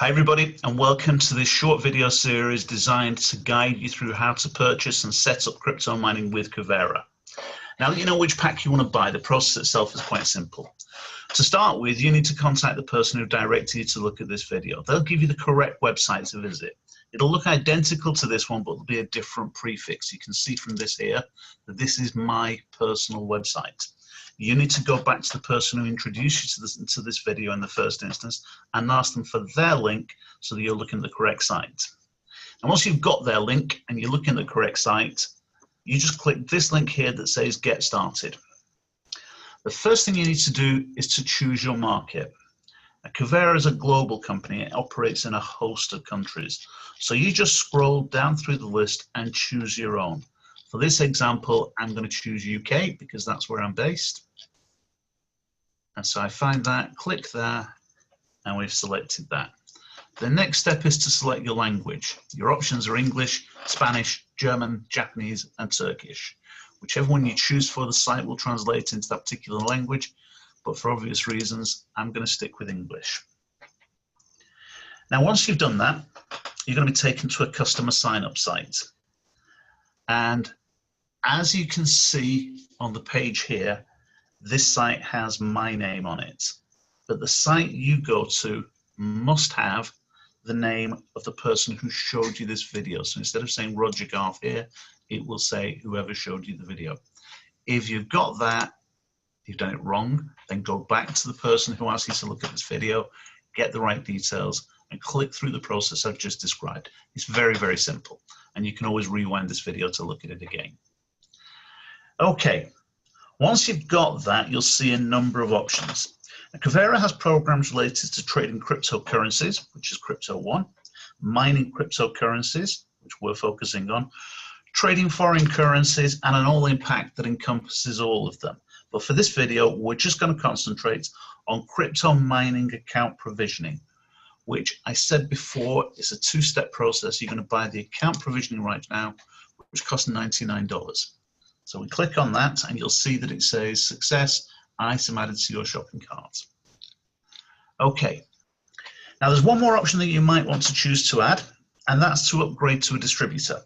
Hi everybody, and welcome to this short video series designed to guide you through how to purchase and set up crypto mining with Kuvera. Now that you know which pack you want to buy, the process itself is quite simple. To start with, you need to contact the person who directed you to look at this video. They'll give you the correct website to visit. It'll look identical to this one, but there'll be a different prefix. You can see from this here that this is my personal website. You need to go back to the person who introduced you to this video in the first instance and ask them for their link so that you're looking at the correct site. And once you've got their link and you're looking at the correct site, you just click this link here that says Get Started. The first thing you need to do is to choose your market. Now, Kuvera is a global company. It operates in a host of countries. So you just scroll down through the list and choose your own. For this example, I'm going to choose UK because that's where I'm based. And so I find that, click there, and we've selected that. The next step is to select your language. Your options are English, Spanish, German, Japanese, and Turkish. Whichever one you choose for, the site will translate into that particular language, but for obvious reasons, I'm going to stick with English. Now, once you've done that, you're going to be taken to a customer sign-up site. And as you can see on the page here, this site has my name on it, but the site you go to must have the name of the person who showed you this video. So instead of saying Roger Garth here, it will say whoever showed you the video. If you've got that, you've done it wrong, then go back to the person who asked you to look at this video, get the right details, and click through the process I've just described. It's very, very simple, and you can always rewind this video to look at it again. Okay, once you've got that, you'll see a number of options. Now, Kuvera has programs related to trading cryptocurrencies, which is Crypto 1, mining cryptocurrencies, which we're focusing on, trading foreign currencies, and an all-in pack that encompasses all of them. But for this video, we're just going to concentrate on crypto mining account provisioning, which I said before is a two-step process. You're going to buy the account provisioning right now, which costs $99. So we click on that and you'll see that it says success, item added to your shopping cart. Okay, now there's one more option that you might want to choose to add, and that's to upgrade to a distributor.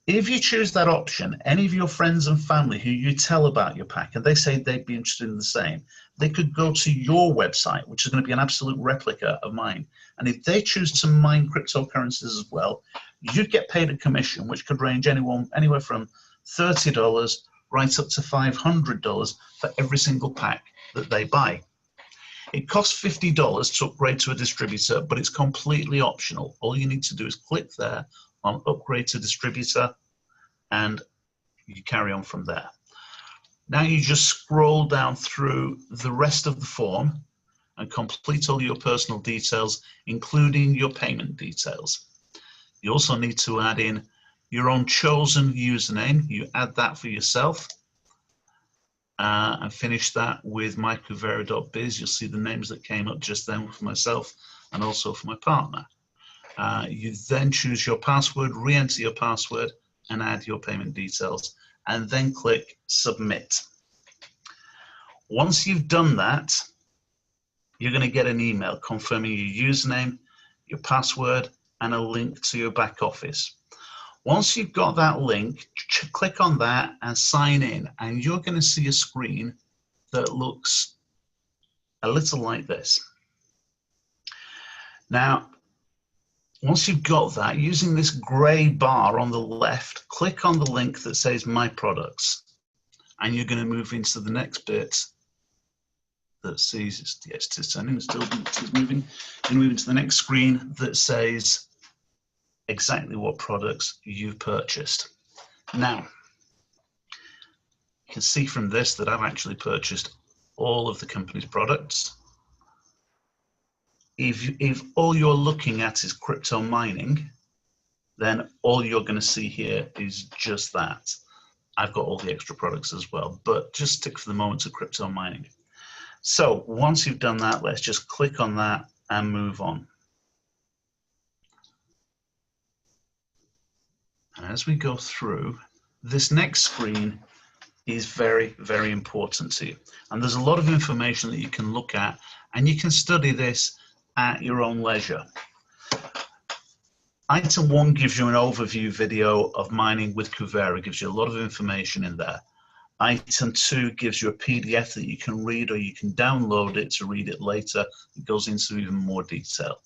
If you choose that option, any of your friends and family who you tell about your pack and they say they'd be interested in the same, they could go to your website, which is going to be an absolute replica of mine. And if they choose to mine cryptocurrencies as well, you'd get paid a commission, which could range anywhere from $30 right up to $500 for every single pack that they buy. It costs $50 to upgrade to a distributor, but it's completely optional. All you need to do is click there on upgrade to distributor and you carry on from there. Now you just scroll down through the rest of the form and complete all your personal details, including your payment details. You also need to add in your own chosen username. You add that for yourself and finish that with mykuvera.biz. You'll see the names that came up just then for myself and also for my partner. You then choose your password, re-enter your password and add your payment details and then click submit. Once you've done that, you're going to get an email confirming your username, your password and a link to your back office. Once you've got that link, click on that and sign in, and you're going to see a screen that looks a little like this. Now, once you've got that, using this gray bar on the left, click on the link that says My Products, and you're going to move into the next bit that sees, yes, it's turning, it's still moving. You're moving to the next screen that says exactly what products you've purchased. Now, you can see from this that I've actually purchased all of the company's products. If all you're looking at is crypto mining, then all you're going to see here is just that. I've got all the extra products as well, but just stick for the moment to crypto mining. So once you've done that, let's just click on that and move on. And as we go through, this next screen is very, very important to you. And there's a lot of information that you can look at, and you can study this at your own leisure. Item 1 gives you an overview video of mining with Kuvera. It gives you a lot of information in there. Item 2 gives you a PDF that you can read, or you can download it to read it later. It goes into even more detail.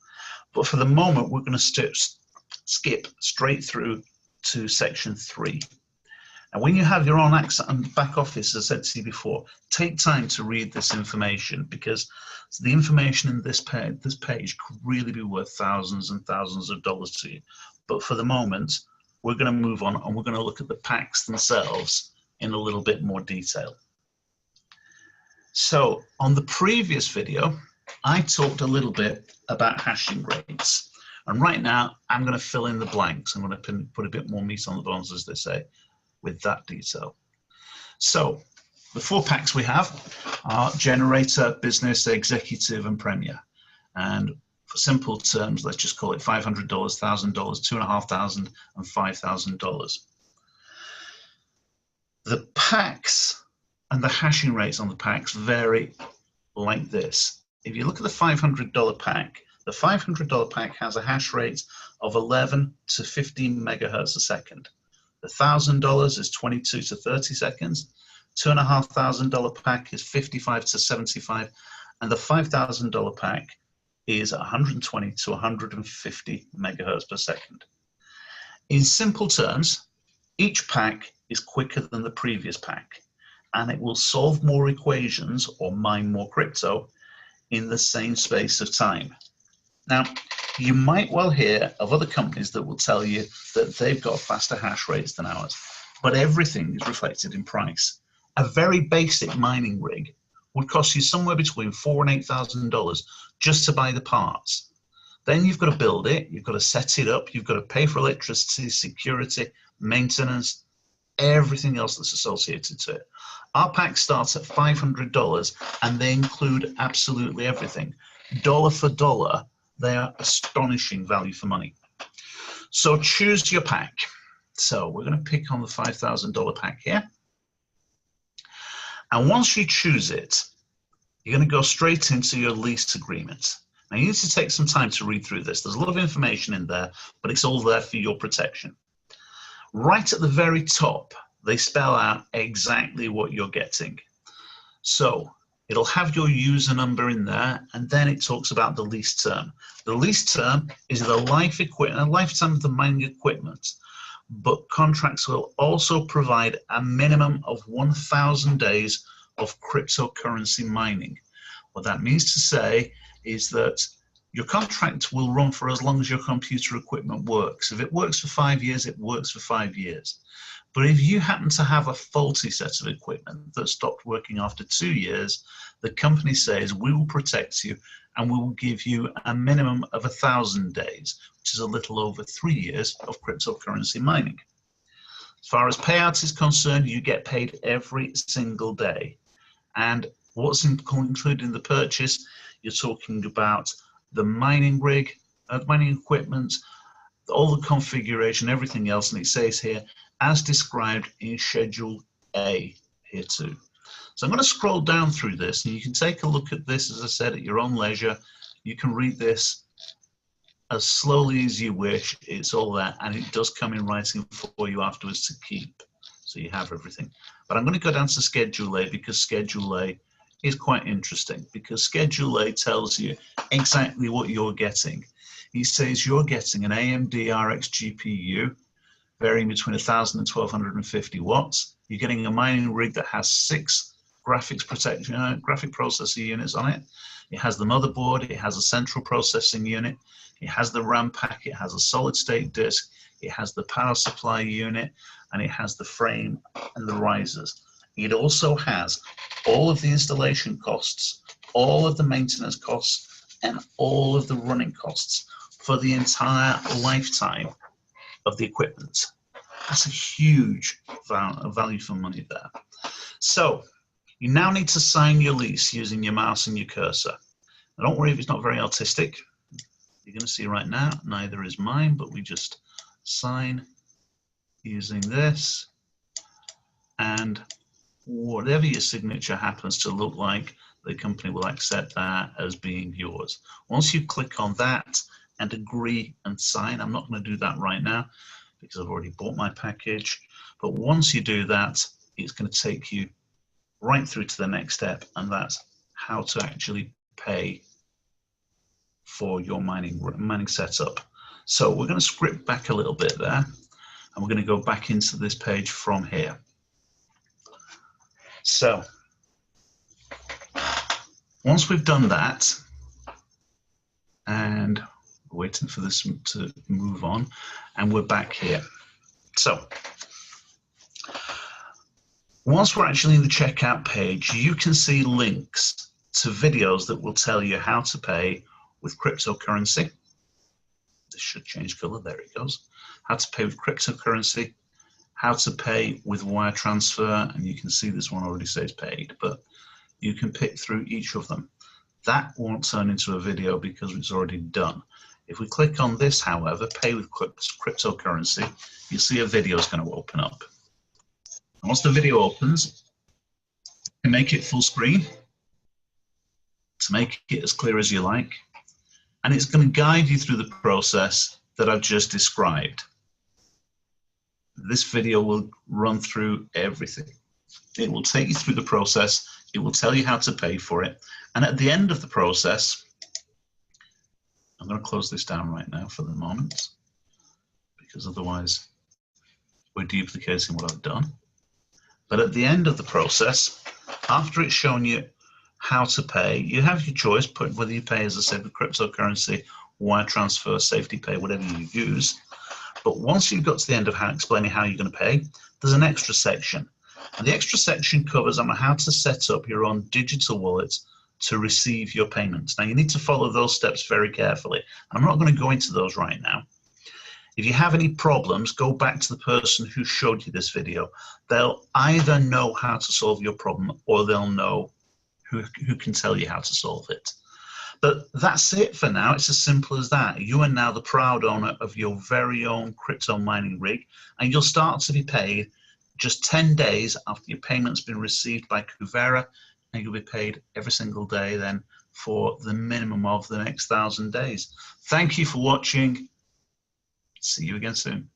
But for the moment, we're going to skip straight through to section 3. And when you have your own access and back office, as I said to you before, take time to read this information, because the information in this page could really be worth thousands and thousands of dollars to you. But for the moment, we're going to move on and we're going to look at the packs themselves in a little bit more detail. So on the previous video, I talked a little bit about hashing rates. And right now, I'm going to fill in the blanks. I'm going to put a bit more meat on the bones, as they say, with that detail. So the 4 packs we have are Generator, Business, Executive, and Premier. And for simple terms, let's just call it $500, $1,000, $2,500, and $5,000. The packs and the hashing rates on the packs vary like this. If you look at the $500 pack, the $500 pack has a hash rate of 11 to 15 megahertz a second. The $1,000 is 22 to 30 seconds. $2,500 pack is 55 to 75, and the $5,000 pack is 120 to 150 megahertz per second. In simple terms, each pack is quicker than the previous pack, and it will solve more equations or mine more crypto in the same space of time. Now, you might well hear of other companies that will tell you that they've got faster hash rates than ours, but everything is reflected in price. A very basic mining rig would cost you somewhere between $4,000 and $8,000 just to buy the parts. Then you've got to build it, you've got to set it up, you've got to pay for electricity, security, maintenance, everything else that's associated to it. Our pack starts at $500 and they include absolutely everything. Dollar for dollar, they are astonishing value for money. So choose your pack. So we're going to pick on the $5,000 pack here. And once you choose it, you're going to go straight into your lease agreement. Now you need to take some time to read through this. There's a lot of information in there, but it's all there for your protection. Right at the very top, they spell out exactly what you're getting. So it'll have your user number in there, and then it talks about the lease term. The lease term is the lifetime of the mining equipment, but contracts will also provide a minimum of 1,000 days of cryptocurrency mining. What that means to say is that your contract will run for as long as your computer equipment works. If it works for 5 years, it works for 5 years. But if you happen to have a faulty set of equipment that stopped working after 2 years, the company says we will protect you and we will give you a minimum of 1,000 days, which is a little over 3 years of cryptocurrency mining. As far as payout is concerned, you get paid every single day. And what's included in the purchase, you're talking about the mining rig, mining equipment, all the configuration, everything else, and it says here, as described in Schedule A here too. So I'm going to scroll down through this, and you can take a look at this, as I said, at your own leisure. You can read this as slowly as you wish. It's all there, and it does come in writing for you afterwards to keep, so you have everything. But I'm going to go down to Schedule A, because Schedule A is quite interesting, because Schedule A tells you exactly what you're getting. He says you're getting an AMD RX GPU varying between 1,000 and 1,250 watts. You're getting a mining rig that has 6 graphic processor units on it. It has the motherboard, it has a central processing unit, it has the RAM pack, it has a solid state disk, it has the power supply unit, and it has the frame and the risers. It also has all of the installation costs, all of the maintenance costs, and all of the running costs for the entire lifetime of the equipment. That's a huge value for money there. So you now need to sign your lease using your mouse and your cursor. Now, don't worry if it's not very artistic. You're going to see right now, neither is mine, but we just sign using this, and whatever your signature happens to look like, the company will accept that as being yours. Once you click on that and agree and sign, I'm not going to do that right now because I've already bought my package, but once you do that, it's going to take you right through to the next step, and that's how to actually pay for your mining setup. So we're going to script back a little bit there, and we're going to go back into this page from here. So once we've done that, and we're waiting for this to move on, and we're back here. So once we're actually in the checkout page, you can see links to videos that will tell you how to pay with cryptocurrency. This should change color, there it goes. How to pay with cryptocurrency, how to pay with wire transfer, and you can see this one already says paid, but you can pick through each of them. That won't turn into a video because it's already done. If we click on this, however, pay with cryptocurrency, you'll see a video is going to open up. And once the video opens, you can make it full screen to make it as clear as you like. And it's going to guide you through the process that I've just described. This video will run through everything. It will take you through the process. It will tell you how to pay for it. And at the end of the process, I'm going to close this down right now for the moment, because otherwise we're duplicating what I've done. But at the end of the process, after it's shown you how to pay, you have your choice, whether you pay, as I said, with cryptocurrency, wire transfer, safety pay, whatever you use. But once you've got to the end of explaining how you're going to pay, there's an extra section. And the extra section covers on how to set up your own digital wallet to receive your payments. Now, you need to follow those steps very carefully. I'm not going to go into those right now. If you have any problems, go back to the person who showed you this video. They'll either know how to solve your problem, or they'll know who can tell you how to solve it. But that's it for now. It's as simple as that. You are now the proud owner of your very own crypto mining rig, and you'll start to be paid just 10 days after your payment's been received by Kuvera, and you'll be paid every single day then for the minimum of the next 1,000 days. Thank you for watching. See you again soon.